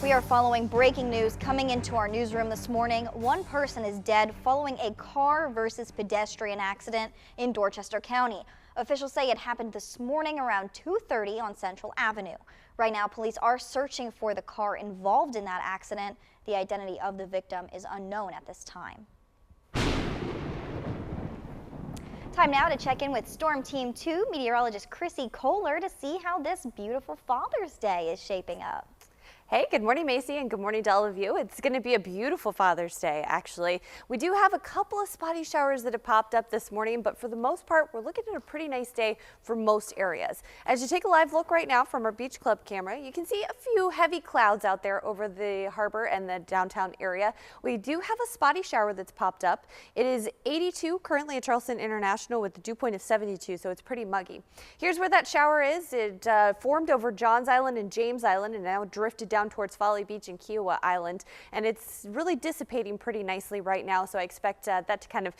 We are following breaking news coming into our newsroom this morning. One person is dead following a car versus pedestrian accident in Dorchester County. Officials say it happened this morning around 2:30 on Central Avenue. Right now, police are searching for the car involved in that accident. The identity of the victim is unknown at this time. Time now to check in with Storm Team 2 meteorologist Chrissy Kohler to see how this beautiful Father's Day is shaping up. Hey, good morning, Macy, and good morning to all of you. It's going to be a beautiful Father's Day, actually. We do have a couple of spotty showers that have popped up this morning, but for the most part, we're looking at a pretty nice day for most areas. As you take a live look right now from our Beach Club camera, you can see a few heavy clouds out there over the harbor and the downtown area. We do have a spotty shower that's popped up. It is 82 currently at Charleston International with a dew point of 72, so it's pretty muggy. Here's where that shower is. It formed over Johns Island and James Island and now drifted down towards Folly Beach and Kiowa Island, and it's really dissipating pretty nicely right now, so I expect that to kind of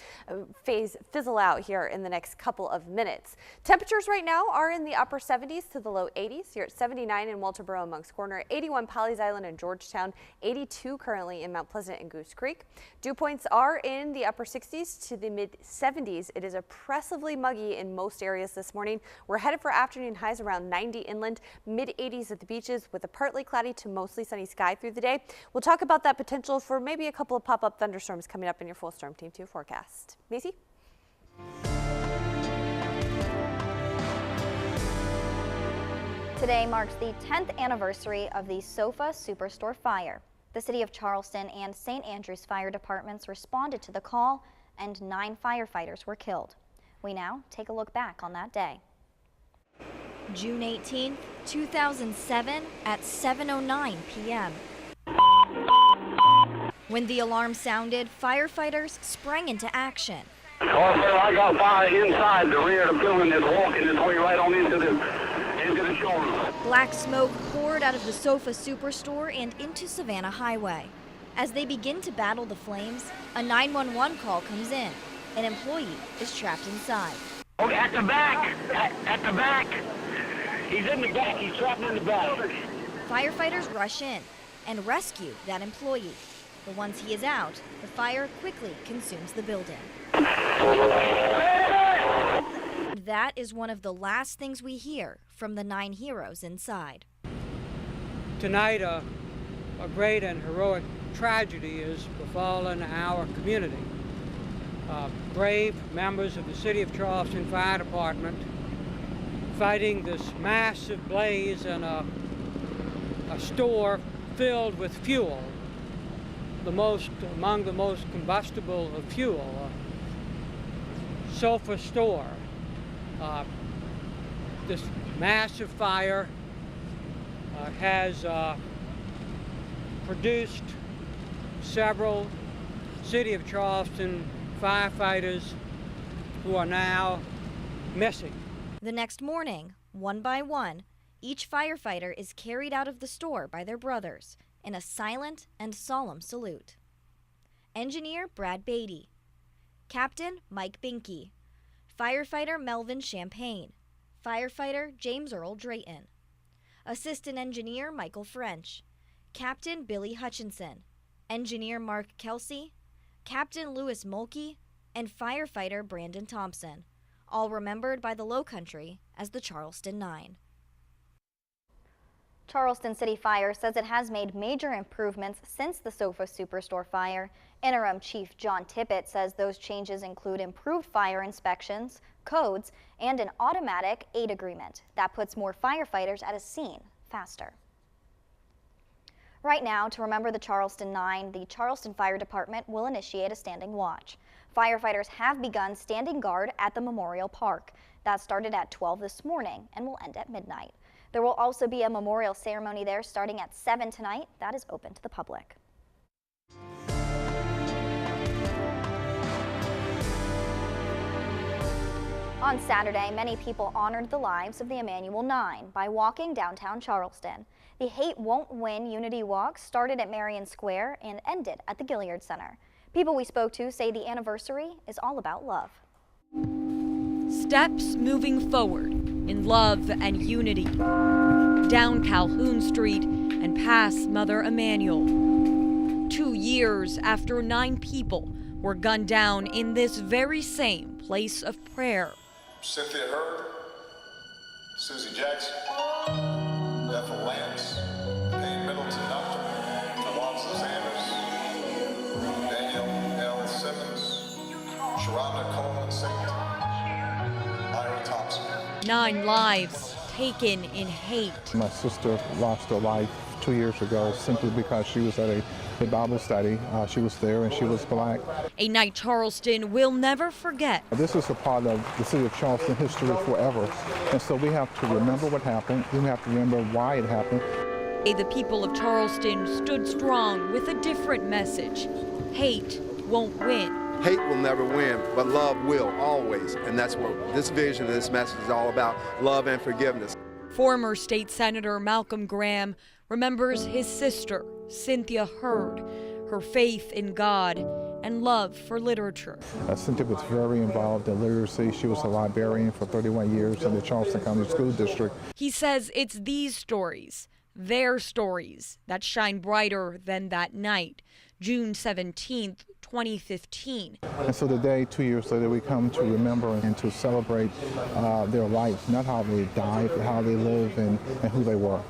fizzle out here in the next couple of minutes. Temperatures right now are in the upper 70s to the low 80s. You're at 79 in Walterboro and Moncks Corner, 81 Pawleys Island and Georgetown, 82 currently in Mount Pleasant and Goose Creek. Dew points are in the upper 60s to the mid 70s. It is oppressively muggy in most areas this morning. We're headed for afternoon highs around 90 inland, mid 80s at the beaches with a partly cloudy to mostly sunny sky through the day. We'll talk about that potential for maybe a couple of pop-up thunderstorms coming up in your full Storm Team 2 forecast. Macy? Today marks the 10th anniversary of the Sofa Superstore fire. The City of Charleston and St. Andrews Fire Departments responded to the call, and 9 firefighters were killed. We now take a look back on that day. June 18, 2007 at 7:09 p.m. When the alarm sounded, firefighters sprang into action. I got fire inside the rear of the building that's walking its way right on into the showroom. Black smoke poured out of the Sofa Superstore and into Savannah Highway. As they begin to battle the flames, a 911 call comes in. An employee is trapped inside. Okay, at the back! At the back! He's in the back. He's trapped in the back. Firefighters rush in and rescue that employee. But once he is out, the fire quickly consumes the building. That is one of the last things we hear from the 9 heroes inside. Tonight, a great and heroic tragedy is befallen our community. Brave members of the City of Charleston Fire Department fighting this massive blaze in a store filled with fuel, among the most combustible of fuel, a Sofa store. This massive fire has produced several City of Charleston firefighters who are now missing. The next morning, one by one, each firefighter is carried out of the store by their brothers in a silent and solemn salute. Engineer Brad Beatty, Captain Mike Binky, Firefighter Melvin Champagne, Firefighter James Earl Drayton, Assistant Engineer Michael French, Captain Billy Hutchinson, Engineer Mark Kelsey, Captain Louis Mulkey, and Firefighter Brandon Thompson, all remembered by the Low Country as the Charleston 9. Charleston City Fire says it has made major improvements since the Sofa Superstore fire. Interim Chief John Tippett says those changes include improved fire inspections, codes, and an automatic aid agreement that puts more firefighters at a scene faster. Right now, to remember the Charleston 9, the Charleston Fire Department will initiate a standing watch. Firefighters have begun standing guard at the Memorial Park. That started at 12 this morning and will end at midnight. There will also be a memorial ceremony there starting at 7 tonight. That is open to the public. On Saturday, many people honored the lives of the Emmanuel 9 by walking downtown Charleston. The Hate Won't Win Unity Walk started at Marion Square and ended at the Gilliard Center. People we spoke to say the anniversary is all about love. Steps moving forward in love and unity. Down Calhoun Street, and pass Mother Emanuel. 2 years after 9 people were gunned down in this very same place of prayer. Cynthia Hurd, Susie Jackson, Bethel Lance, Payne Middleton Doctor, Alonzo Sanders, Daniel L. Simmons, Sharonda Coleman Saint, Ira Thompson. 9 lives taken in hate. My sister lost her life 2 years ago simply because she was at a Bible study. She was there and she was black. A night Charleston will never forget. This is a part of the city of Charleston history forever. And so we have to remember what happened. We have to remember why it happened. The people of Charleston stood strong with a different message. Hate won't win. Hate will never win, but love will, always. And that's what this vision and this message is all about, love and forgiveness. Former State Senator Malcolm Graham remembers his sister, Cynthia Hurd, her faith in God and love for literature. Cynthia was very involved in literacy. She was a librarian for 31 years in the Charleston County School District. He says it's these stories, their stories, that shine brighter than that night, June 17th, 2015. And so today, 2 years later, we come to remember and to celebrate their life, not how they died, but how they lived and who they were.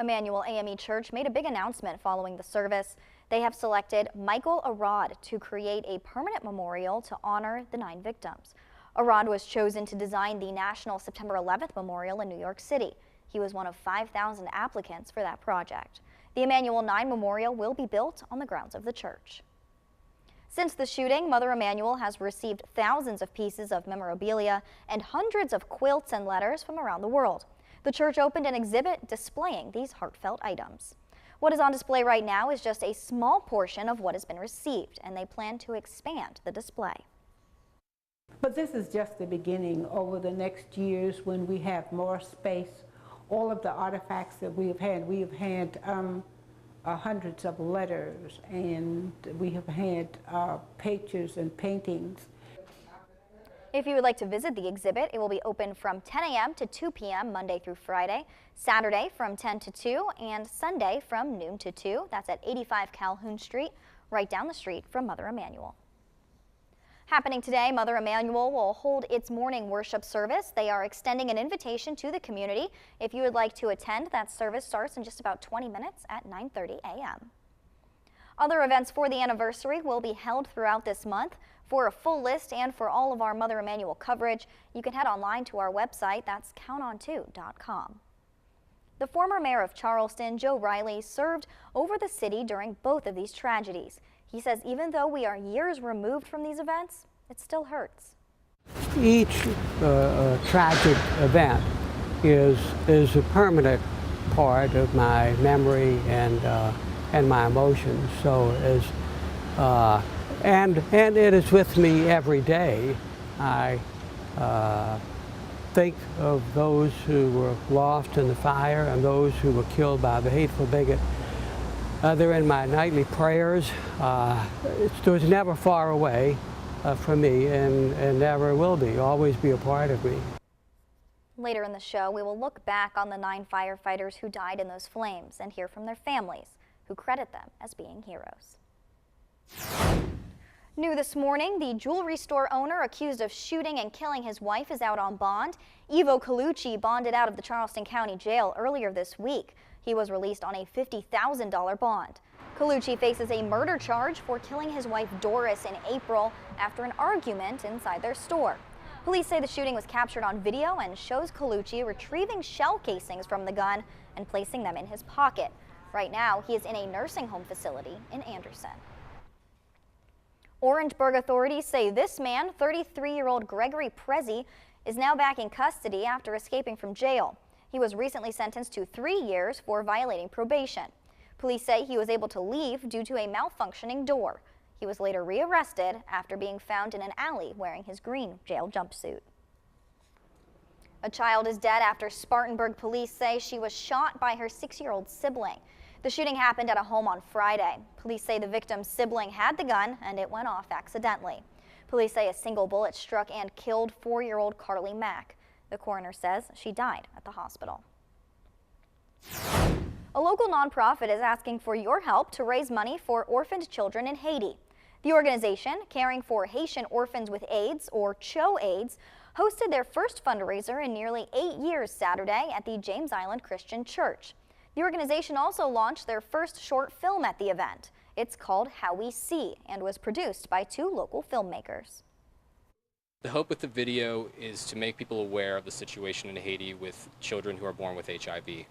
Emmanuel AME Church made a big announcement following the service. They have selected Michael Arad to create a permanent memorial to honor the 9 victims. Arad was chosen to design the National September 11th Memorial in New York City. He was one of 5,000 applicants for that project. The Emmanuel 9 Memorial will be built on the grounds of the church. Since the shooting, Mother Emanuel has received thousands of pieces of memorabilia and hundreds of quilts and letters from around the world. The church opened an exhibit displaying these heartfelt items. What is on display right now is just a small portion of what has been received, and they plan to expand the display. But this is just the beginning. Over the next years, when we have more space, all of the artifacts that we have had hundreds of letters, and we have had pictures and paintings. If you would like to visit the exhibit, it will be open from 10 a.m. to 2 p.m. Monday through Friday, Saturday from 10 to 2, and Sunday from noon to 2. That's at 85 Calhoun Street, right down the street from Mother Emanuel. Happening today, Mother Emanuel will hold its morning worship service. They are extending an invitation to the community. If you would like to attend, that service starts in just about 20 minutes at 9:30 a.m. Other events for the anniversary will be held throughout this month. For a full list and for all of our Mother Emanuel coverage, you can head online to our website. That's counton2.com. The former mayor of Charleston, Joe Riley, served over the city during both of these tragedies. He says even though we are years removed from these events, it still hurts. Each tragic event is a permanent part of my memory and my emotions. So and it is with me every day. I think of those who were lost in the fire and those who were killed by the hateful bigot. They're in my nightly prayers. It was never far away from me and never will be, always be a part of me. Later in the show, we will look back on the 9 firefighters who died in those flames and hear from their families, who credit them as being heroes. New this morning, the jewelry store owner accused of shooting and killing his wife is out on bond. Ivo Colucci bonded out of the Charleston County Jail earlier this week. He was released on a $50,000 bond. Colucci faces a murder charge for killing his wife Doris in April after an argument inside their store. Police say the shooting was captured on video and shows Colucci retrieving shell casings from the gun and placing them in his pocket. Right now, he is in a nursing home facility in Anderson. Orangeburg authorities say this man, 33-year-old Gregory Prezi, is now back in custody after escaping from jail. He was recently sentenced to 3 years for violating probation. Police say he was able to leave due to a malfunctioning door. He was later rearrested after being found in an alley wearing his green jail jumpsuit. A child is dead after Spartanburg police say she was shot by her 6-year-old sibling. The shooting happened at a home on Friday. Police say the victim's sibling had the gun and it went off accidentally. Police say a single bullet struck and killed 4-year-old Carly Mack. The coroner says she died at the hospital. A local nonprofit is asking for your help to raise money for orphaned children in Haiti. The organization, caring for Haitian orphans with AIDS, or CHO-AIDS, hosted their first fundraiser in nearly 8 years Saturday at the James Island Christian Church. The organization also launched their first short film at the event. It's called How We See and was produced by 2 local filmmakers. The hope with the video is to make people aware of the situation in Haiti with children who are born with HIV,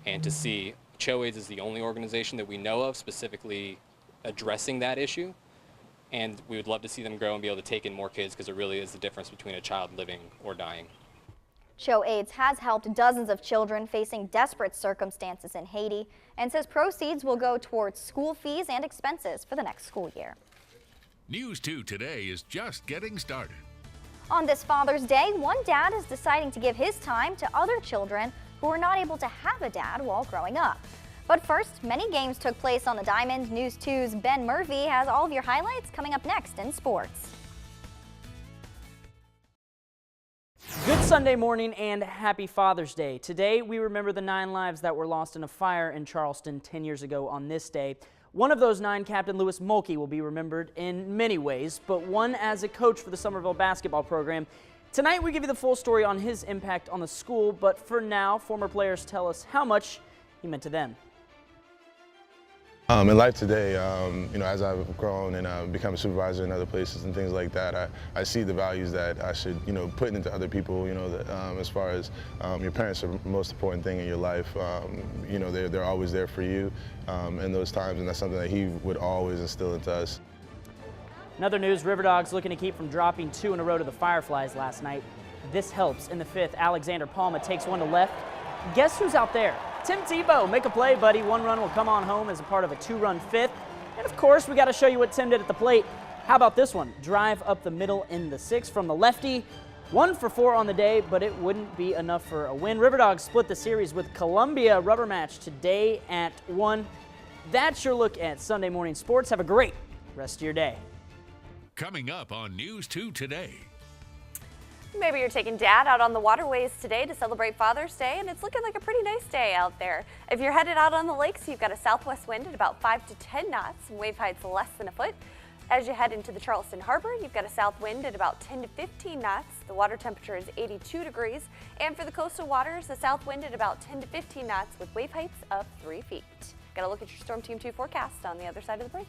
and to see CHO-AIDS is the only organization that we know of specifically addressing that issue, and we would love to see them grow and be able to take in more kids, because it really is the difference between a child living or dying. CHO-AIDS has helped dozens of children facing desperate circumstances in Haiti and says proceeds will go towards school fees and expenses for the next school year. News 2 Today is just getting started. On this Father's Day, one dad is deciding to give his time to other children who were not able to have a dad while growing up. But first, many games took place on the Diamond. News 2's Ben Murphy has all of your highlights coming up next in sports. Good Sunday morning and happy Father's Day. Today, we remember the 9 lives that were lost in a fire in Charleston 10 years ago on this day. One of those 9, Captain Lewis Mulkey, will be remembered in many ways, but one as a coach for the Somerville basketball program. Tonight, we give you the full story on his impact on the school, but for now, former players tell us how much he meant to them. In life today, as I've grown and become a supervisor in other places and things like that, I see the values that I should, put into other people. As far as your parents are the most important thing in your life. They're always there for you in those times, and that's something that he would always instill into us. In other news, River Dogs looking to keep from dropping 2 in a row to the Fireflies last night. This helps. In the 5th, Alexander Palma takes one to left. Guess who's out there? Tim Tebow. Make a play, buddy. 1 run will come on home as a part of a 2-run 5th. And of course, we got to show you what Tim did at the plate. How about this one? Drive up the middle in the 6th from the lefty. 1 for 4 on the day, but it wouldn't be enough for a win. River Dogs split the series with Columbia. Rubber match today at 1. That's your look at Sunday morning sports. Have a great rest of your day. Coming up on News 2 Today. Maybe you're taking Dad out on the waterways today to celebrate Father's Day, and it's looking like a pretty nice day out there. If you're headed out on the lakes, you've got a southwest wind at about 5 to 10 knots and wave heights less than a foot. As you head into the Charleston Harbor, you've got a south wind at about 10 to 15 knots. The water temperature is 82 degrees. And for the coastal waters, a south wind at about 10 to 15 knots with wave heights of 3 feet. Got to look at your Storm Team 2 forecast on the other side of the break.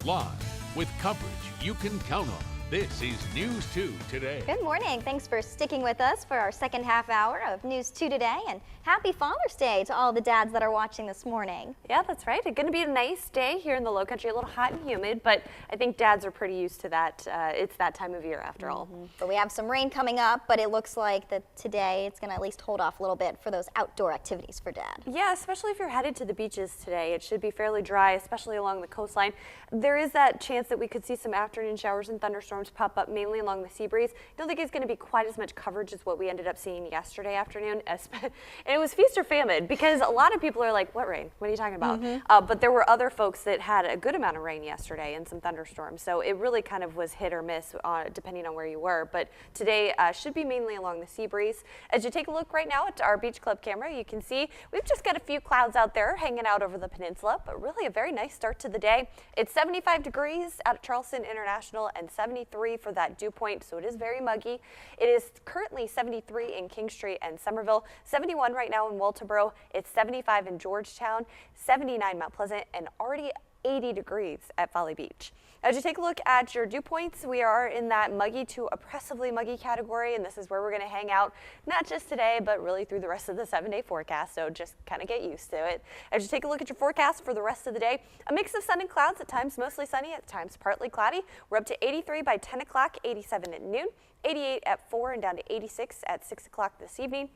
Live with coverage you can count on. This is News 2 Today. Good morning. Thanks for sticking with us for our second half hour of News 2 Today, and happy Father's Day to all the dads that are watching this morning. Yeah, that's right. It's going to be a nice day here in the Low Country, a little hot and humid, but I think dads are pretty used to that. It's that time of year after all. But we have some rain coming up, but it looks like that today it's going to at least hold off a little bit for those outdoor activities for Dad. Yeah, especially if you're headed to the beaches today. It should be fairly dry, especially along the coastline. There is that chance that we could see some afternoon showers and thunderstorms pop up mainly along the sea breeze. I don't think it's going to be quite as much coverage as what we ended up seeing yesterday afternoon. And it was feast or famine, because a lot of people are like, what rain? What are you talking about? But there were other folks that had a good amount of rain yesterday and some thunderstorms. So it really kind of was hit or miss depending on where you were. But today should be mainly along the sea breeze. As you take a look right now at our Beach Club camera, you can see we've just got a few clouds out there hanging out over the peninsula, but really a very nice start to the day. It's 75 degrees out of Charleston International and 73 for that dew point, so it is very muggy. It is currently 73 in King Street and Somerville, 71 right now in Walterboro, it's 75 in Georgetown, 79 Mount Pleasant, and already 80 degrees at Folly Beach. As you take a look at your dew points, we are in that muggy to oppressively muggy category, and this is where we're going to hang out, not just today, but really through the rest of the 7-day forecast, so just kind of get used to it. As you take a look at your forecast for the rest of the day, a mix of sun and clouds, at times mostly sunny, at times partly cloudy. We're up to 83 by 10 o'clock, 87 at noon, 88 at 4, and down to 86 at 6 o'clock this evening.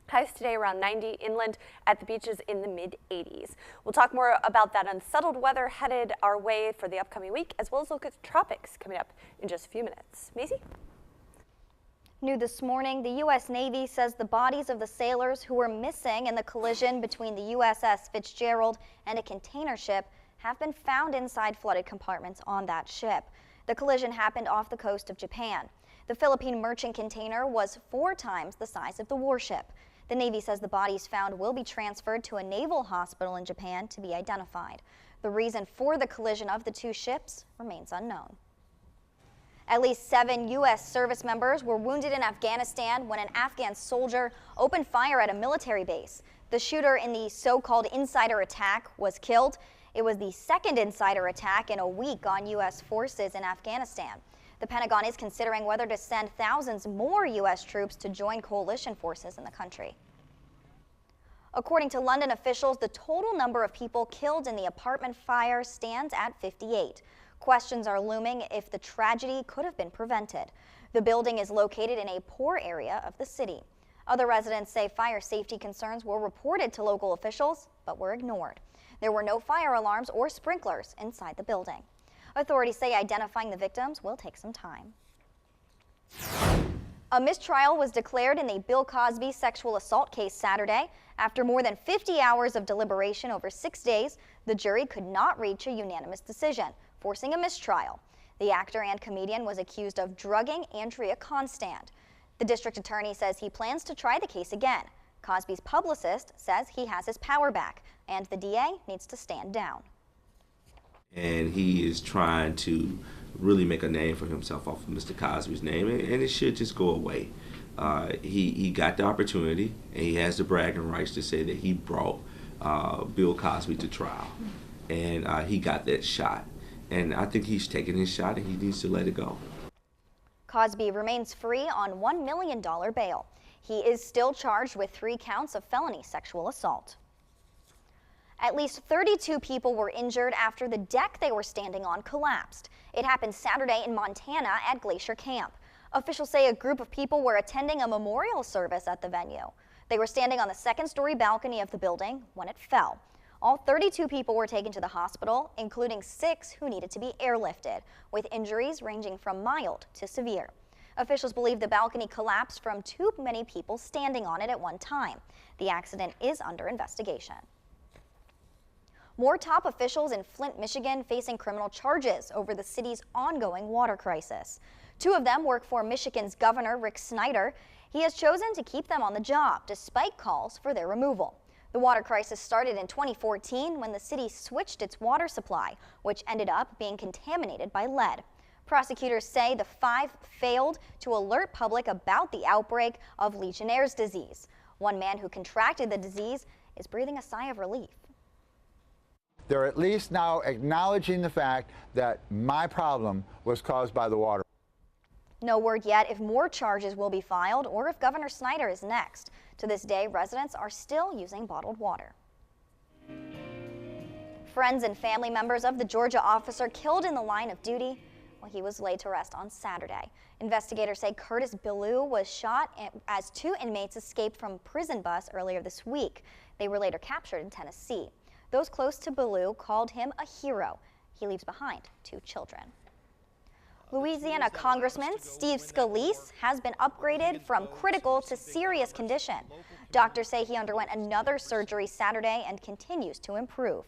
Highs today around 90 inland, at the beaches in the mid-80s. We'll talk more about that unsettled weather headed our way for the upcoming week, as well as look at the tropics coming up in just a few minutes. Maisie? New this morning, the U.S. Navy says the bodies of the sailors who were missing in the collision between the USS Fitzgerald and a container ship have been found inside flooded compartments on that ship. The collision happened off the coast of Japan. The Philippine merchant container was 4 times the size of the warship. The Navy says the bodies found will be transferred to a naval hospital in Japan to be identified. The reason for the collision of the two ships remains unknown. At least 7 U.S. service members were wounded in Afghanistan when an Afghan soldier opened fire at a military base. The shooter in the so-called insider attack was killed. It was the second insider attack in a week on U.S. forces in Afghanistan. The Pentagon is considering whether to send thousands more U.S. troops to join coalition forces in the country. According to London officials, the total number of people killed in the apartment fire stands at 58. Questions are looming if the tragedy could have been prevented. The building is located in a poor area of the city. Other residents say fire safety concerns were reported to local officials, but were ignored. There were no fire alarms or sprinklers inside the building. Authorities say identifying the victims will take some time. A mistrial was declared in the Bill Cosby sexual assault case Saturday. After more than 50 hours of deliberation over 6 days, the jury could not reach a unanimous decision, forcing a mistrial. The actor and comedian was accused of drugging Andrea Constand. The district attorney says he plans to try the case again. Cosby's publicist says he has his power back, and the DA needs to stand down. And he is trying to really make a name for himself off of Mr. Cosby's name, and it should just go away. He got the opportunity, and he has the bragging rights to say that he brought Bill Cosby to trial, and he got that shot. And I think he's taken his shot, and he needs to let it go. Cosby remains free on $1 million bail. He is still charged with 3 counts of felony sexual assault. At least 32 people were injured after the deck they were standing on collapsed. It happened Saturday in Montana at Glacier Camp. Officials say a group of people were attending a memorial service at the venue. They were standing on the second-story balcony of the building when it fell. All 32 people were taken to the hospital, including 6 who needed to be airlifted, with injuries ranging from mild to severe. Officials believe the balcony collapsed from too many people standing on it at one time. The accident is under investigation. More top officials in Flint, Michigan facing criminal charges over the city's ongoing water crisis. 2 of them work for Michigan's Governor Rick Snyder. He has chosen to keep them on the job despite calls for their removal. The water crisis started in 2014 when the city switched its water supply, which ended up being contaminated by lead. Prosecutors say the 5 failed to alert public about the outbreak of Legionnaire's disease. One man who contracted the disease is breathing a sigh of relief. They're at least now acknowledging the fact that my problem was caused by the water. No word yet if more charges will be filed or if Governor Snyder is next. To this day, residents are still using bottled water. Friends and family members of the Georgia officer killed in the line of duty, well, he was laid to rest on Saturday. Investigators say Curtis Billou was shot as 2 inmates escaped from a prison bus earlier this week. They were later captured in Tennessee. Those close to Billou called him a hero. He leaves behind 2 children. Louisiana Congressman Steve Scalise has been upgraded from critical to serious condition. Doctors say he underwent another surgery Saturday and continues to improve.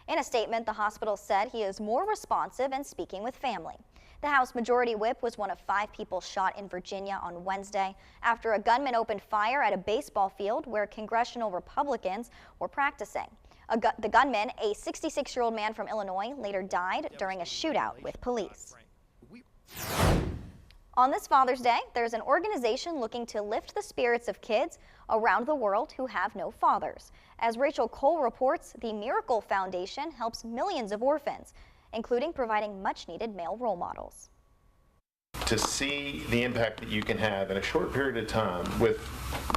In a statement, the hospital said he is more responsive and speaking with family. The House Majority Whip was one of 5 people shot in Virginia on Wednesday after a gunman opened fire at a baseball field where congressional Republicans were practicing. The gunman, a 66-year-old man from Illinois, later died during a shootout with police. On this Father's Day, there's an organization looking to lift the spirits of kids around the world who have no fathers. As Rachel Cole reports, the Miracle Foundation helps millions of orphans, including providing much-needed male role models. To see the impact that you can have in a short period of time with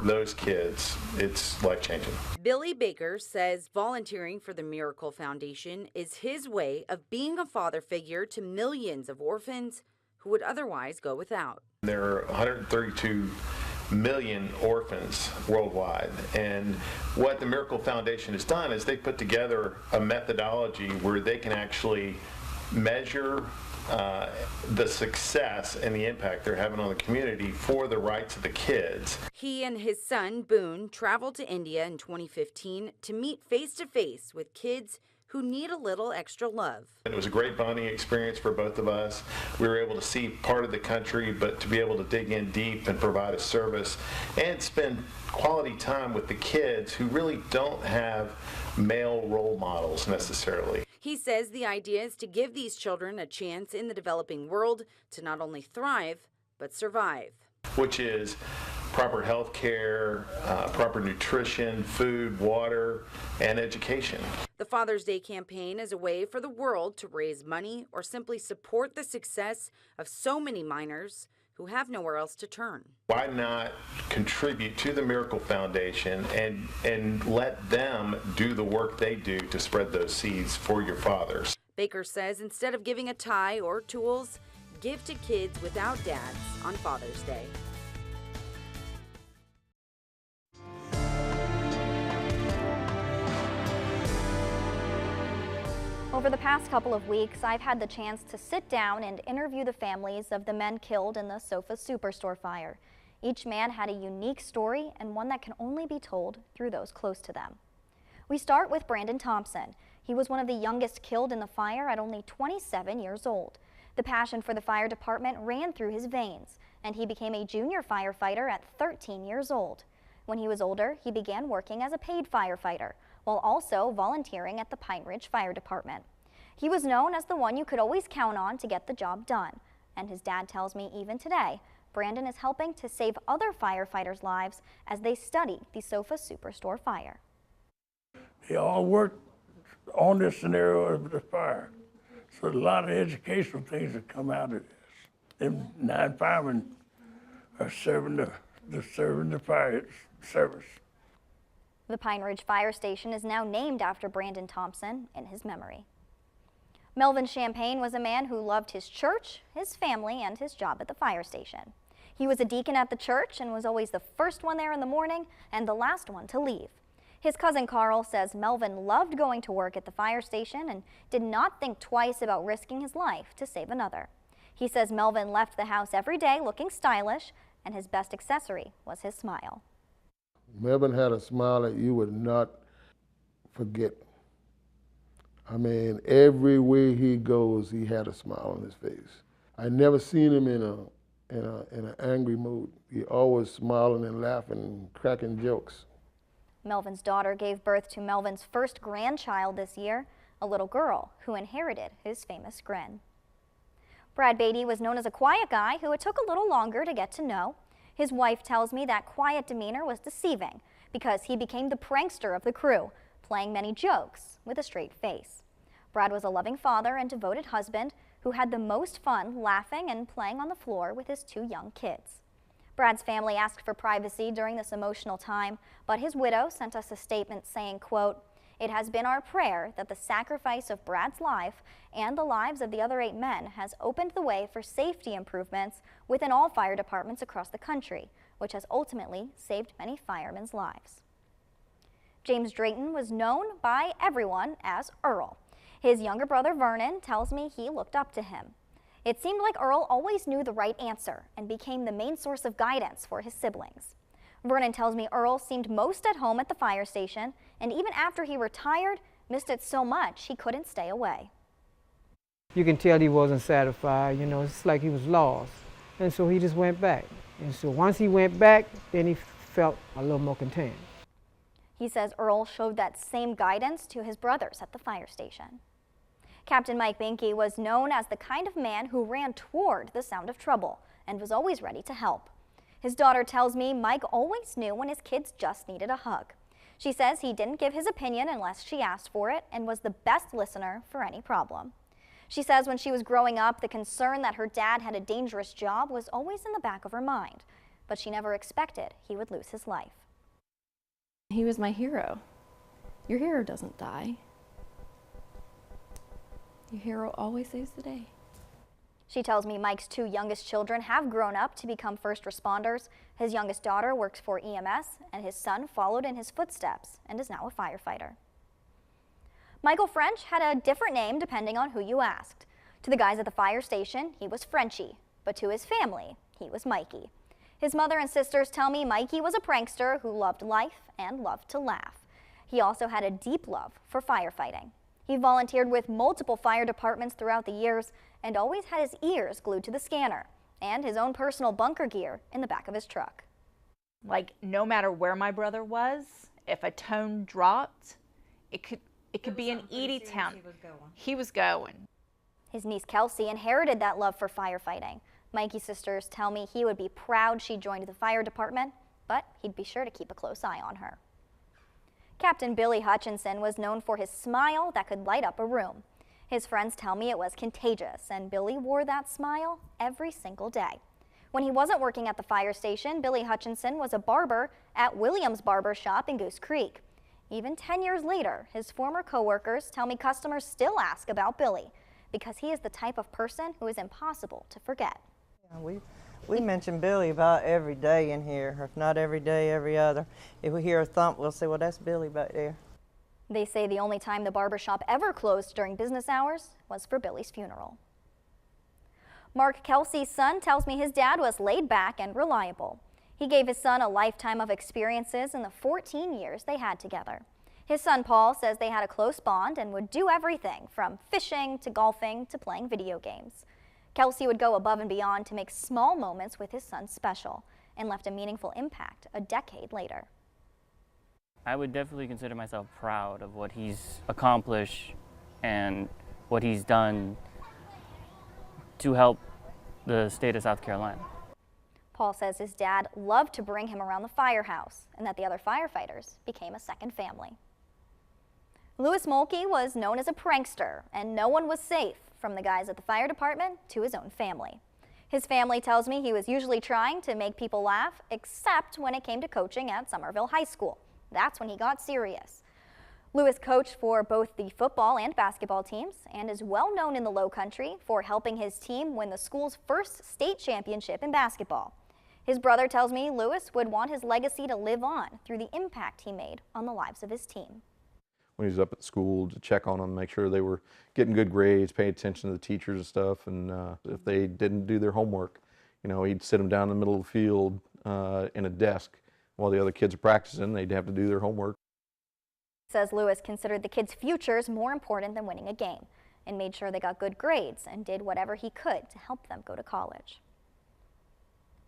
those kids, it's life-changing. Billy Baker says volunteering for the Miracle Foundation is his way of being a father figure to millions of orphans who would otherwise go without. There are 132 million orphans worldwide, and what the Miracle Foundation has done is they put together a methodology where they can actually measure the success and the impact they're having on the community for the rights of the kids. He and his son, Boone, traveled to India in 2015 to meet face-to-face with kids who need a little extra love. It was a great bonding experience for both of us. We were able to see part of the country, but to be able to dig in deep and provide a service and spend quality time with the kids who really don't have male role models necessarily. He says the idea is to give these children a chance in the developing world to not only thrive, but survive. Which is proper health care, proper nutrition, food, water, and education. The Father's Day campaign is a way for the world to raise money or simply support the success of so many minors who have nowhere else to turn. Why not contribute to the Miracle Foundation and let them do the work they do to spread those seeds for your fathers? Baker says instead of giving a tie or tools, give to kids without dads on Father's Day. Over the past couple of weeks, I've had the chance to sit down and interview the families of the men killed in the Sofa Superstore fire. Each man had a unique story and one that can only be told through those close to them. We start with Brandon Thompson. He was one of the youngest killed in the fire at only 27 years old. The passion for the fire department ran through his veins, and he became a junior firefighter at 13 years old. When he was older, he began working as a paid firefighter, while also volunteering at the Pine Ridge Fire Department. He was known as the one you could always count on to get the job done. And his dad tells me even today, Brandon is helping to save other firefighters' lives as they study the Sofa Superstore fire. They all worked on this scenario of the fire. So a lot of educational things have come out of this. Them 9 firemen are serving the fire service. The Pine Ridge Fire Station is now named after Brandon Thompson in his memory. Melvin Champagne was a man who loved his church, his family, and his job at the fire station. He was a deacon at the church and was always the first one there in the morning and the last one to leave. His cousin Carl says Melvin loved going to work at the fire station and did not think twice about risking his life to save another. He says Melvin left the house every day looking stylish, and his best accessory was his smile. Melvin had a smile that you would not forget. I mean, everywhere he goes, he had a smile on his face. I never seen him in an angry mood. He always smiling and laughing and cracking jokes. Melvin's daughter gave birth to Melvin's first grandchild this year, a little girl who inherited his famous grin. Brad Beatty was known as a quiet guy who it took a little longer to get to know. His wife tells me that quiet demeanor was deceiving because he became the prankster of the crew, playing many jokes with a straight face. Brad was a loving father and devoted husband who had the most fun laughing and playing on the floor with his 2 young kids. Brad's family asked for privacy during this emotional time, but his widow sent us a statement saying, quote, "It has been our prayer that the sacrifice of Brad's life and the lives of the other 8 men has opened the way for safety improvements within all fire departments across the country, which has ultimately saved many firemen's lives." James Drayton was known by everyone as Earl. His younger brother Vernon tells me he looked up to him. It seemed like Earl always knew the right answer and became the main source of guidance for his siblings. Vernon tells me Earl seemed most at home at the fire station, and even after he retired, missed it so much he couldn't stay away. You can tell he wasn't satisfied, you know, it's like he was lost. And so he just went back. And so once he went back, then he felt a little more content. He says Earl showed that same guidance to his brothers at the fire station. Captain Mike Binky was known as the kind of man who ran toward the sound of trouble and was always ready to help. His daughter tells me Mike always knew when his kids just needed a hug. She says he didn't give his opinion unless she asked for it and was the best listener for any problem. She says when she was growing up, the concern that her dad had a dangerous job was always in the back of her mind, but she never expected he would lose his life. He was my hero. Your hero doesn't die. Your hero always saves the day. She tells me Mike's 2 youngest children have grown up to become first responders. His youngest daughter works for EMS, and his son followed in his footsteps and is now a firefighter. Michael French had a different name depending on who you asked. To the guys at the fire station, he was Frenchie, but to his family, he was Mikey. His mother and sisters tell me Mikey was a prankster who loved life and loved to laugh. He also had a deep love for firefighting. He volunteered with multiple fire departments throughout the years and always had his ears glued to the scanner and his own personal bunker gear in the back of his truck. Like, no matter where my brother was, if a tone dropped, it could be in Edie Town. He was going. His niece Kelsey inherited that love for firefighting. Mikey's sisters tell me he would be proud she joined the fire department, but he'd be sure to keep a close eye on her. Captain Billy Hutchinson was known for his smile that could light up a room. His friends tell me it was contagious, and Billy wore that smile every single day. When he wasn't working at the fire station, Billy Hutchinson was a barber at Williams Barber Shop in Goose Creek. Even 10 years later, his former coworkers tell me customers still ask about Billy because he is the type of person who is impossible to forget. We mention Billy about every day in here, if not every day, every other. If we hear a thump, we'll say, well, that's Billy back there. They say the only time the barbershop ever closed during business hours was for Billy's funeral. Mark Kelsey's son tells me his dad was laid back and reliable. He gave his son a lifetime of experiences in the 14 years they had together. His son Paul says they had a close bond and would do everything from fishing to golfing to playing video games. Kelsey would go above and beyond to make small moments with his son special and left a meaningful impact a decade later. I would definitely consider myself proud of what he's accomplished and what he's done to help the state of South Carolina. Paul says his dad loved to bring him around the firehouse and that the other firefighters became a second family. Louis Mulkey was known as a prankster, and no one was safe, from the guys at the fire department to his own family. His family tells me he was usually trying to make people laugh, except when it came to coaching at Somerville High School. That's when he got serious. Louis coached for both the football and basketball teams and is well known in the Low Country for helping his team win the school's first state championship in basketball. His brother tells me Louis would want his legacy to live on through the impact he made on the lives of his team. When he was up at school to check on them, make sure they were getting good grades, pay attention to the teachers and stuff, and if they didn't do their homework, you know, he'd sit them down in the middle of the field in a desk while the other kids are practicing. They'd have to do their homework. Says Louis considered the kids' futures more important than winning a game and made sure they got good grades and did whatever he could to help them go to college.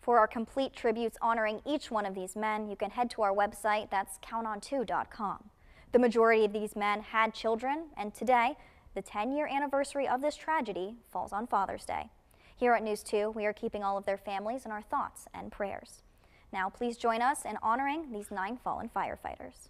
For our complete tributes honoring each one of these men, you can head to our website, that's counton2.com. The majority of these men had children, and today, the 10-year anniversary of this tragedy falls on Father's Day. Here at News 2, we are keeping all of their families in our thoughts and prayers. Now, please join us in honoring these 9 fallen firefighters.